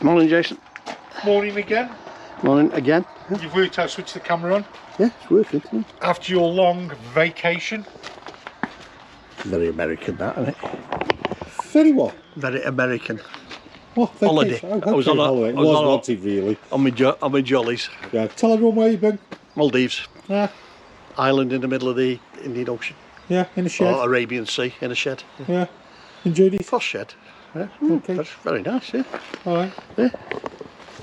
Morning, Jason. Morning again. Morning again. You've worked out to switch the camera on? Yeah, it's working. Yeah. After your long vacation? Very American, that, isn't it? Very what? Very American. What? Holiday. Oh, okay. I was on a, It was wanted, really. on my jollies. Yeah. Tell everyone where you've been. Maldives. Yeah. Island in the middle of the Indian Ocean. Yeah, in a shed. Or Arabian Sea, in a shed. Yeah. Enjoyed it? Posh shed. Yeah. Okay. That's very nice, yeah. Alright. Yeah.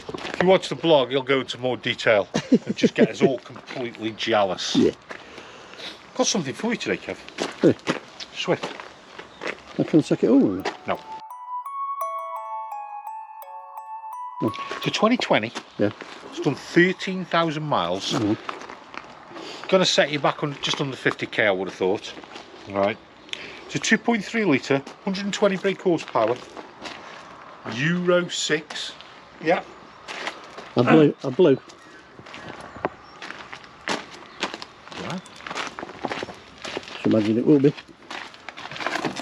If you watch the blog, you'll go into more detail and just get us all completely jealous. Yeah. Got something for you today, Kev. Yeah. Swift. I can take it over. No. So 2020. Yeah. It's done 13,000 miles. Going to set you back on just under 50k, I would have thought. Right. It's a 2.3 litre, 120 brake horsepower, Euro 6. Yeah. I blew. Right. Just imagine it will be.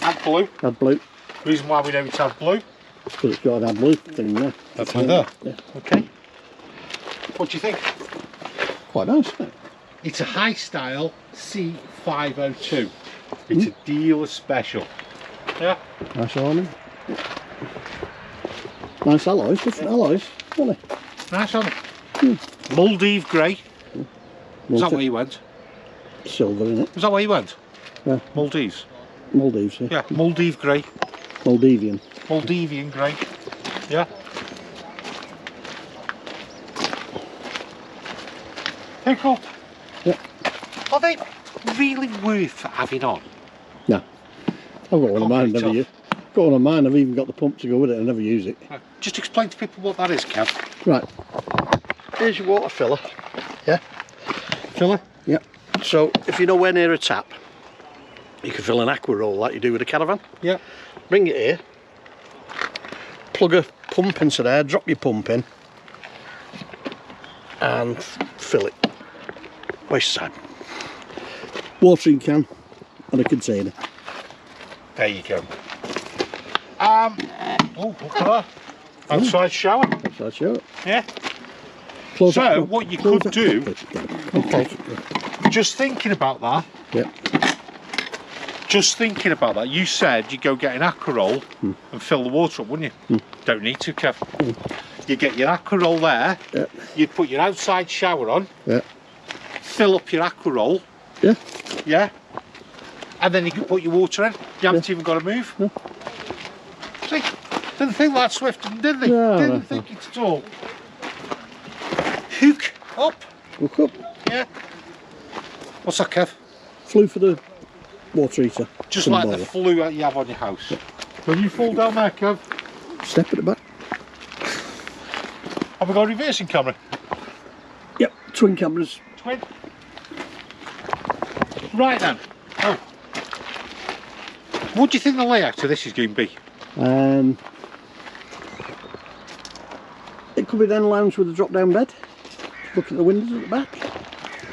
Add blue. Add blue. Reason why we know it's add blue. Because it's got an add blue thing there. That's right there. Yeah. Okay. What do you think? Quite nice, isn't it? It's a high style C502. It's a dealer special. Yeah. Nice awning. Nice alloys, different alloys, aren't they? Nice on it. Maldives grey. Is that where you went? Silver in it. Is that where you went? Yeah. Maldives. Maldives, yeah. Yeah. Maldives grey. Maldivian. Maldivian grey. Yeah. Very cool. Yeah. Are they really worth having on? No. I've got one of mine, never use. Got one of mine, I've even got the pump to go with it, I never use it. Just explain to people what that is, Kev. Right. Here's your water filler. Yeah. Filler? Yeah. So if you're nowhere near a tap, you can fill an aqua roll like you do with a caravan. Yeah. Bring it here. Plug a pump into there, drop your pump in and fill it. Waste of time. Watering can and a container. There you go. Oh, look at that. Outside shower. Outside shower. Yeah. Close So that, what you could do, okay. just thinking about that, Yeah. just thinking about that, you said you go get an aqua roll and fill the water up, wouldn't you? Don't need to, Kev. You get your aqua roll there, you'd put your outside shower on, fill up your aqua roll, yeah, and then you can put your water in. You haven't even got to move. See, didn't think that Swift, did they? Didn't think it at all. Hook up. Hook up. Yeah. What's that, Kev? Flue for the water heater. Just like the flue that you have on your house. When you fall down there, Kev. Step at the back. Have we got a reversing camera? Yep, twin cameras. Twin. Right then. Oh. What do you think the layout of this is going to be? It could be then lounge with a drop down bed. Look at the windows at the back.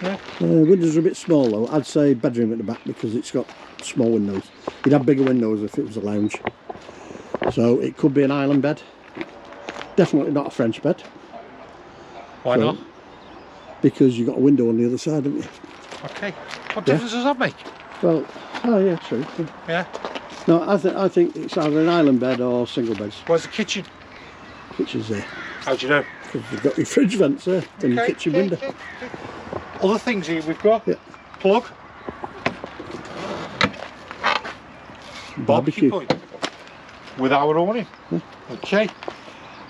Yeah. Windows are a bit small though. I'd say bedroom at the back because it's got small windows. You'd have bigger windows if it was a lounge. So it could be an island bed. Definitely not a French bed. Why not? Because you've got a window on the other side, haven't you? Okay. What difference does that make? Well, oh yeah, true. Yeah. No, I think it's either an island bed or single beds. Where's the kitchen? Kitchen's there. How do you know? Because you've got your fridge vents there and your kitchen window. Other things here we've got. Yeah. Plug. Barbecue point. With our awning. Yeah. Okay.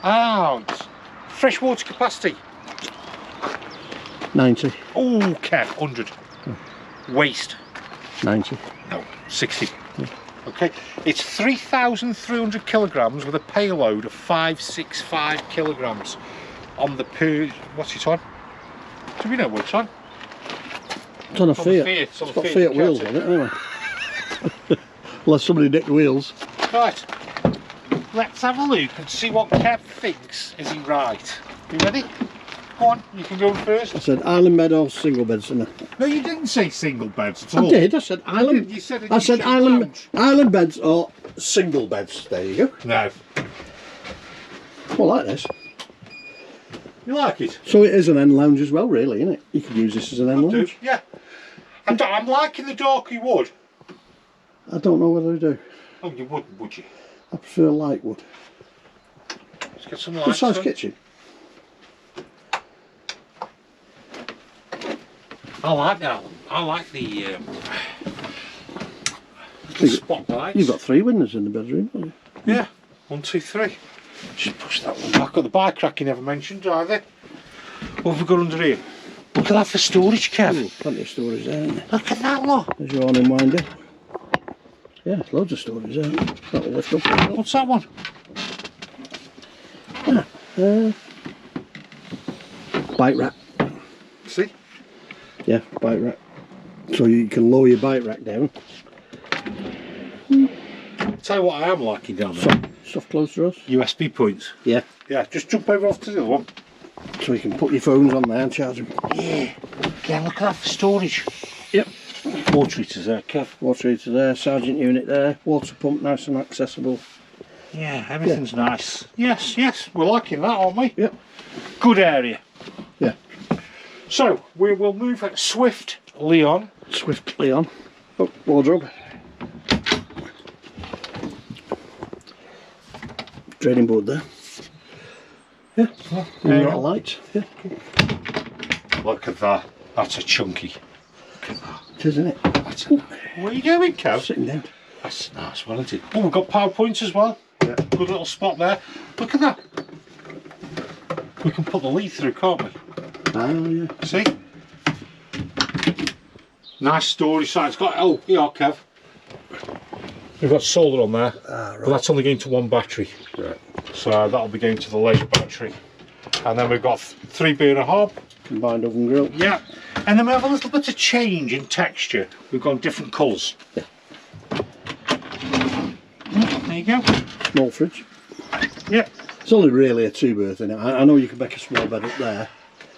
And freshwater capacity. 90. Oh, Kev, 100. Waste. 90. No, 60. Yeah. Okay. It's 3,300 kilograms with a payload of 565 kilograms on the what's it on? Do we know what it's on? It's on a Fiat. It's got Fiat wheels on it anyway. Unless somebody nicked wheels. Right. Let's have a look and see what Kev thinks. Is he right? You ready? Go on, you can go first. I said island bed or single beds, didn't I? No, you didn't say single beds at all. I did. I said island. You said I said island beds or single beds. There you go. No. Well, like this. You like it? So it is an end lounge as well, really, isn't it? You could use this as an end lounge. Yeah. I'm liking the darky wood. I don't know whether I do. Oh, you wouldn't, would you? I prefer light wood. Let's get some light. Good size kitchen. I like that. I like the spotlights. You've got 3 windows in the bedroom, haven't you? Yeah. 1, 2, 3. Just push that one back. Got the bike rack you never mentioned either. What have we got under here? Look at that for storage, Kev. Ooh, plenty of storage there, isn't there? Look at that, look. There's your awning winder. Yeah, loads of storage there. That'll lift up. What's that one? Bike rack. See? Yeah, bike rack. So you can lower your bike rack down. Tell you what I am liking down there. Soft close drawers. USB points. Yeah. Yeah, just jump over off to the other one. So you can put your phones on there and charge them. Yeah. Yeah, look at that for storage. Yep. Water heaters there, Kev. Water heater there, sergeant unit there, water pump nice and accessible. Yeah, everything's nice. Yes, yes, we're liking that, aren't we? Yep. Good area. Yeah. So, we will move at Swift Leon. Swift Leon. Oh, wardrobe. Draining board there. Yeah. There Got a light. Yeah. Look at that. That's a chunky. Look at that. It is, isn't it? That's a... Where are you going, Kev? Sitting down. That's nice, well, isn't it? Oh, we've got power points as well. Yeah. Good little spot there. Look at that. We can put the lead through, can't we? Ah, yeah. See? Nice storage site. It's got, oh, yeah, Kev. We've got solar on there, Ah, right. but that's only going to 1 battery. Right. So that'll be going to the leisure battery. And then we've got 3 burner hob. Combined oven grill. Yeah. And then we have a little bit of change in texture. We've got different colours. Yeah. There you go. Small fridge. Yeah. It's only really a 2 berth in it. I know you can make a small bed up there.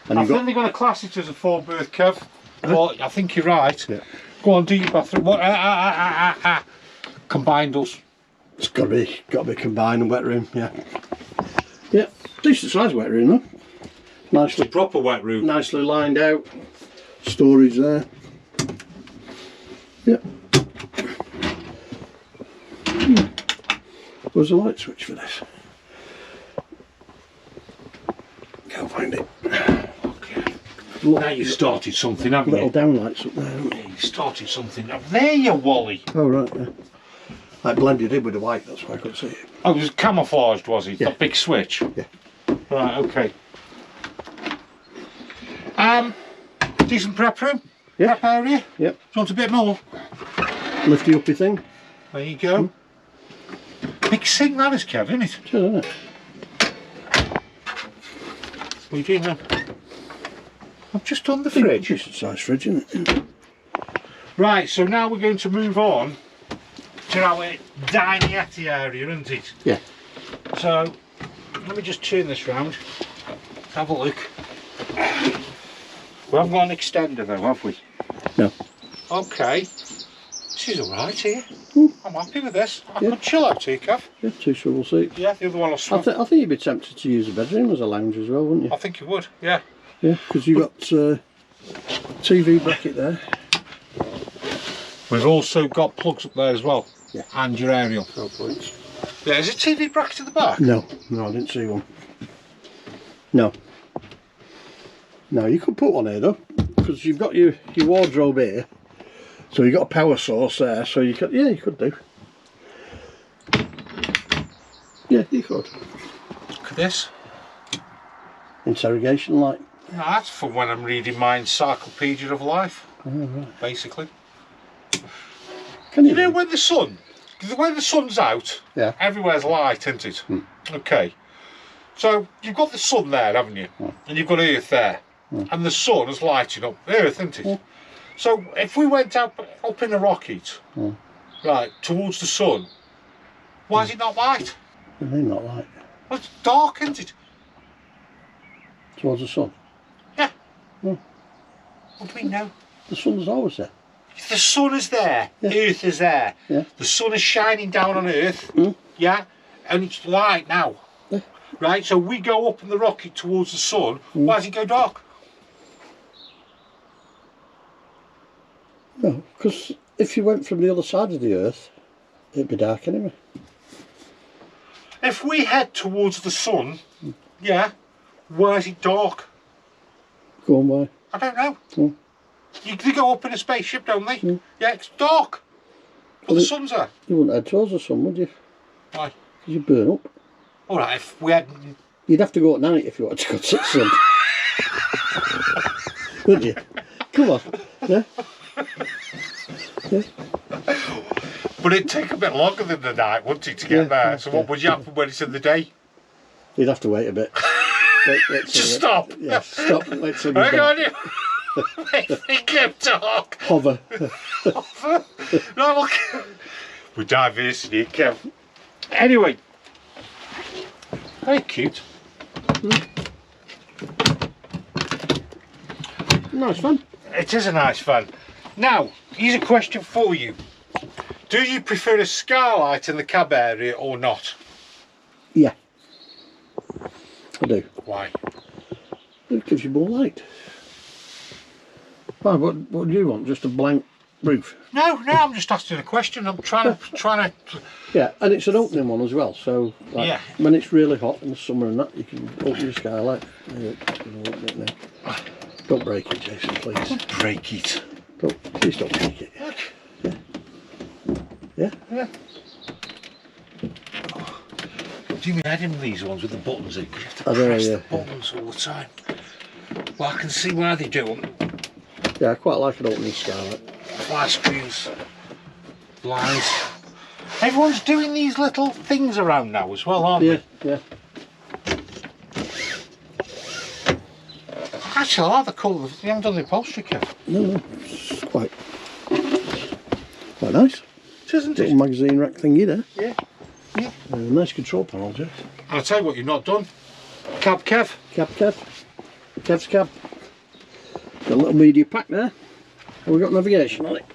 And I you've think got they're going to class it as a 4 berth, Kev. Well, I think you're right. Yeah. Go on, do your bathroom. What? Combined us. It's got to be combined and wet room. Yeah. Yeah. Decent sized wet room though. Nicely Proper wet room. Nicely lined out. Storage there. Yep. Where's the light switch for this? Can't find it. Okay. Now you've started something, haven't Little you? down lights up there, haven't you? You started something. There you, Wally. Oh right, yeah. I blended in with the white, that's why I couldn't see it. Oh, it was camouflaged, was it? Yeah. That big switch? Yeah. Right, okay. Decent prep room? Yeah. Prep area? Yep. Do you want a bit more? Lifty uppy thing. There you go. Big sink that is, Kev, isn't it? Sure, isn't it? What are you doing now? I've just done the fridge. Decent sized fridge, isn't it? Right, so now we're going to move on to our dinette area, isn't it? Yeah. So, let me just turn this round. Have a look. We haven't got an extender though, have we? No. Okay. This is alright here. Mm. I'm happy with this. I Yeah. could chill out here, Kev. Yeah, 2 swivel seats. Yeah, the other one will I swim. think you'd be tempted to use the bedroom as a lounge as well, wouldn't you? I think you would, yeah. Yeah, because you've got TV bracket there. We've also got plugs up there as well. Yeah. And your aerial. No points. Yeah, is it TV bracket at the back? No, I didn't see one. No. No, you could put one here though, because you've got your wardrobe here. So you've got a power source there, so you could, yeah, you could do. Yeah, you could. Look at this. Interrogation light. No, that's for when I'm reading my encyclopedia of life, Oh, right. basically. Can You you know do? when the sun's out, Yeah. everywhere's light, isn't it? Okay. So you've got the sun there, haven't you? And you've got Earth there. And the sun is lighting up Earth, isn't it? So if we went up in a rocket, right, towards the sun, why is it not light? I mean, not light. Well, it's dark, isn't it? Towards the sun. Yeah. Hmm. What do we know? The sun's always there. The sun is there, Yeah. Earth is there. Yeah. The sun is shining down on Earth, yeah, and it's light now. Yeah. right? So we go up in the rocket towards the sun. Why does it go dark? No, because if you went from the other side of the Earth, it'd be dark anyway. If we head towards the sun, yeah, why is it dark? Go on, why? I don't know. Oh. They go up in a spaceship, don't they? Yeah, it's dark. Well, the sun's there. You wouldn't head towards the sun, would you? Why? Because you'd burn up. Alright, if we had... You'd have to go at night if you wanted to go to the sun. Wouldn't you? Come on. Yeah? Yeah. But it'd take a bit longer than the night, wouldn't it, to get there? So what would happen when it's in the day? You'd have to wait a bit. Wait Just stop. Yeah, stop. Wait till Hang on, you. Make him talk. Hover. Hover. No, look. We're diversing here, Kev. Anyway. Very cute. Nice fun. It is a nice van. Now, here's a question for you. Do you prefer a skylight in the cab area or not? Yeah. I do. Why? It gives you more light. Why, what do you want? Just a blank roof? No, I'm just asking a question. I'm trying to... Yeah, and it's an opening one as well, so like, yeah. When it's really hot in the summer and that, you can open your skylight. Don't break it, Jason, please. Don't break it. Please don't break it. Look. Yeah? Yeah. Do you mean adding these ones with the buttons in? Because you have to press the buttons all the time. Well, I can see why they do them. Yeah, I quite like an opening skylight. Fly screens, blinds. Everyone's doing these little things around now as well, aren't they? Yeah. Actually, I like the colour. They haven't done the upholstery, Kev. No, it's quite nice. It isn't Little it? magazine rack thingy there. Yeah. Nice control panel, Jeff. I'll tell you what you've not done. Cab Kev. Kev's cab. Got a little media pack there. Have we got navigation on it?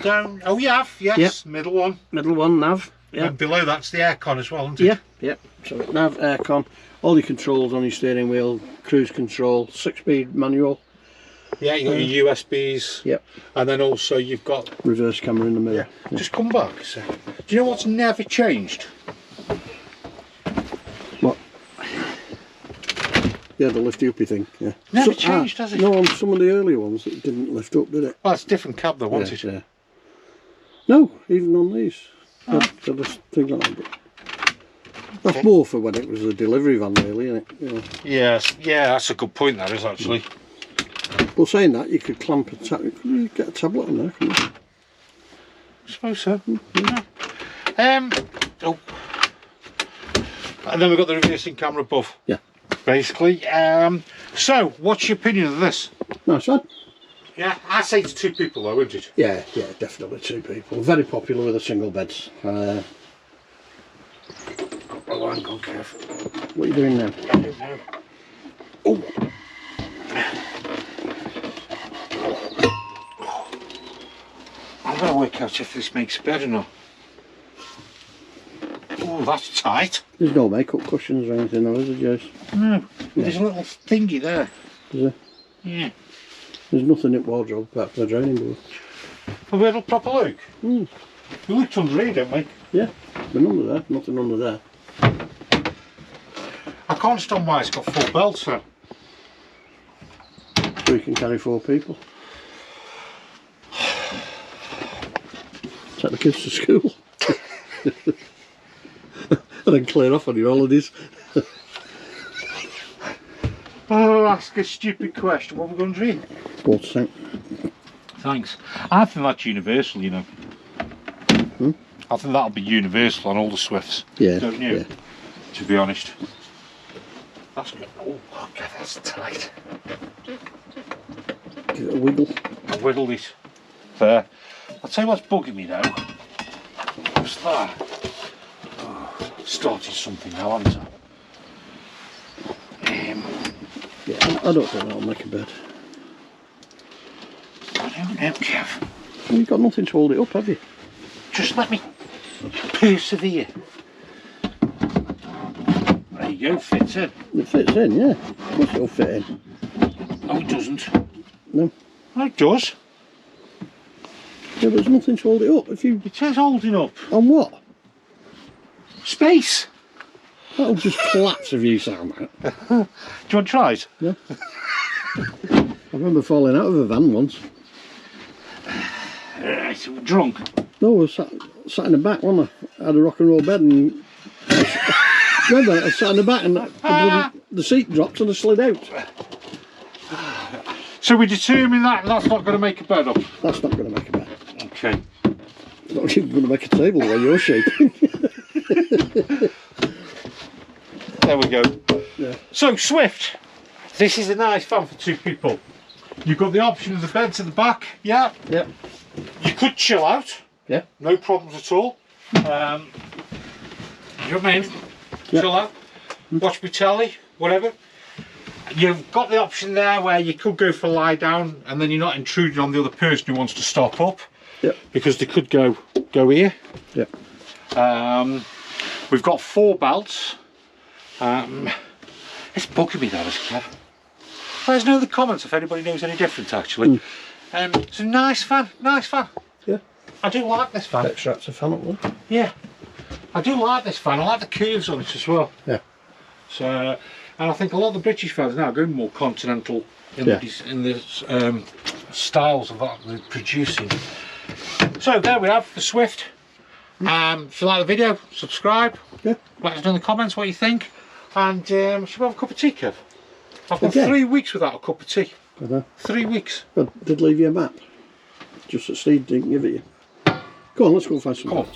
Down. Oh, you have. Yes. Yep. Middle one. Middle one, nav. Yeah. And below that's the aircon as well, isn't it? Yeah. So nav, aircon, all your controls on your steering wheel, cruise control, 6-speed manual. Yeah, you got your USBs. Yep. And then also you've got Reverse camera in the mirror. Yeah. Just come back a second. Do you know what's never changed? What? Yeah, the lifty uppy thing. Yeah. Never changed, has it? No, on some of the earlier ones it didn't lift up, did it? Well, it's a different cab though, wasn't it? Yeah. No, even on these. So this thing like that. That's more for when it was a delivery van, really, isn't it? Yes. Yeah, that's a good point. That is actually. Well, saying that, you could clamp a you get a tablet on there, couldn't you? I suppose so. Yeah. Oh. And then we've got the reversing camera above. Yeah. Basically. So, what's your opinion of this? Nice one. Yeah, I'd say it's 2 people though, wouldn't it? Yeah, definitely 2 people. Very popular with the single beds. Oh, hang on, Kev. What are you doing now? I don't know. Oh. I'm going to work out if this makes bed or not. Oh, that's tight. There's no makeup cushions or anything though, is there, Jace? No, there's a little thingy there. Is there? Yeah. There's nothing in the wardrobe apart from the draining board. Have we had a proper look? We looked under here, didn't we? Yeah, been under there, nothing under there. I can't understand why it's got full belts then. So you can carry 4 people. Take the kids to school. And then clear off on your holidays. Oh, ask a stupid question. What have we going to do? Water tank. Thanks. I think that's universal, you know. I think that'll be universal on all the Swifts. Yeah. Don't you? Yeah. To be honest. That's good. Oh, okay, that's tight. Give it a wiggle. I'll wiggle this. There. I'll tell you what's bugging me now. What's that? Oh, started something now, haven't I? Yeah, I don't think that'll make a bed. I don't know, Kev. Well, you've got nothing to hold it up, have you? Just let me persevere. you go, fits in. It fits in, yeah. Of course it'll fit in. Oh, it doesn't. No. Oh, it does. Yeah, but there's nothing to hold it up. If you... It says holding up. On what? Space. That'll just collapse if you sound that. Do you want to try it? Yeah. I remember falling out of a van once. Right, so we're drunk. No, I was sat in the back, wasn't I? I had a rock and roll bed and... Remember, I sat in the back and the seat dropped and I slid out. So we determined that that's not going to make a bed up? That's not going to make a bed. Okay. It's not even going to make a table the way you're shaping. There we go. Yeah. So Swift, this is a nice van for 2 people. You've got the option of the beds at the back. Yeah. Yeah. You could chill out. Yeah. No problems at all. You know what I mean? Yeah. Chill out. Watch me telly, whatever. You've got the option there where you could go for lie down and then you're not intruding on the other person who wants to stop up. Yep. Because they could go here. Yep. We've got 4 belts. It's bugging me that, isn't it? Let us know in the comments if anybody knows any different actually. It's a nice fan, Yeah. I do like this fan. Extracts a fan up one. Yeah. I do like this fan, I like the curves on it as well. Yeah. So, and I think a lot of the British fans now are going more continental in the styles of what they're producing. So there we have the Swift. If you like the video, subscribe. Yeah. Let us know in the comments what you think. And should we have a cup of tea, Kev? I've gone 3 weeks without a cup of tea. 3 weeks. I did leave you a map. Just that Steve didn't give it you. Go on, let's go find some. Come on.